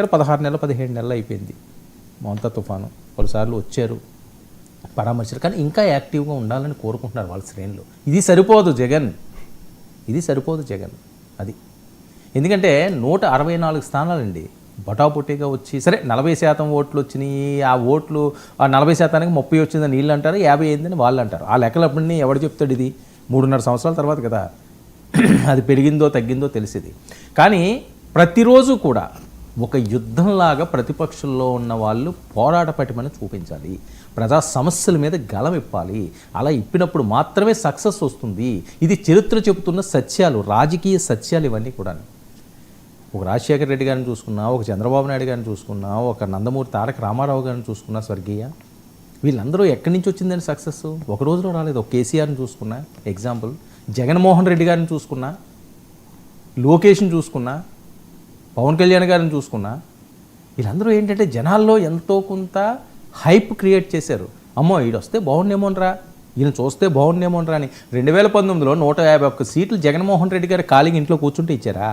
16 నెలలు 17 నెలలు అయిపోయింది మౌంతా తుఫాను. పలుసార్లు వచ్చారు, పరామర్శలు, కానీ ఇంకా యాక్టివ్గా ఉండాలని కోరుకుంటున్నారు వాళ్ళ శ్రేణులు. ఇది సరిపోదు జగన్, అది. ఎందుకంటే 164 స్థానాలండి బొటాబొటీగా వచ్చి, సరే 40% ఓట్లు వచ్చినాయి, ఆ ఓట్లు ఆ 40%కి 30 వచ్చిందని వీళ్ళు అంటారు, 50 అయిందని వాళ్ళు అంటారు. ఆ లెక్కలప్పటినీ ఎవడు చెప్తాడు? ఇది 3.5 సంవత్సరాల తర్వాత కదా అది పెరిగిందో తగ్గిందో తెలిసేది. కానీ ప్రతిరోజు కూడా ఒక యుద్ధంలాగా ప్రతిపక్షంలో ఉన్న వాళ్ళు పోరాట పటిమని చూపించాలి, ప్రజా సమస్యల మీద గలం ఇప్పాలి. అలా ఇప్పినప్పుడు మాత్రమే సక్సెస్ వస్తుంది. ఇది చరిత్ర చెబుతున్న సత్యాలు, రాజకీయ సత్యాలు ఇవన్నీ కూడా. ఒక రాజశేఖర రెడ్డి గారిని చూసుకున్నా, ఒక చంద్రబాబు నాయుడు గారిని చూసుకున్నా, ఒక నందమూరి తారక రామారావు గారిని చూసుకున్నా, స్వర్గీయ, వీళ్ళందరూ ఎక్కడి నుంచి వచ్చిందని సక్సెస్? ఒక రోజులో రాలేదు. ఒక కేసీఆర్ని చూసుకున్నా ఎగ్జాంపుల్, జగన్మోహన్ రెడ్డి గారిని చూసుకున్నా, లోకేష్ని చూసుకున్నా, పవన్ కళ్యాణ్ గారిని చూసుకున్నా, వీళ్ళందరూ ఏంటంటే జనాల్లో ఎంతో కొంత హైప్ క్రియేట్ చేశారు. అమ్మో వీడు వస్తే బాగుండేమోనరా, వీళ్ళని చూస్తే బాగుండేమోనరా అని. 2019లో 151 సీట్లు జగన్మోహన్ రెడ్డి గారు ఖాళీగా ఇంట్లో కూర్చుంటే ఇచ్చారా?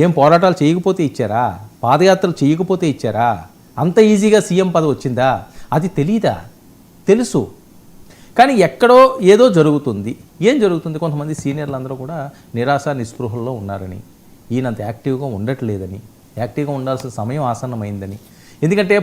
ఏం పోరాటాలు చేయకపోతే ఇచ్చారా? పాదయాత్రలు చేయకపోతే ఇచ్చారా? అంత ఈజీగా సీఎం పదవి వచ్చిందా? అది తెలీదా? తెలుసు. కానీ ఎక్కడో ఏదో జరుగుతుంది. ఏం జరుగుతుంది? కొంతమంది సీనియర్లు అందరూ కూడా నిరాశ నిస్పృహల్లో ఉన్నారని, ఈయనంత యాక్టివ్గా ఉండట్లేదని, యాక్టివ్గా ఉండాల్సిన సమయం ఆసన్నమైందని. ఎందుకంటే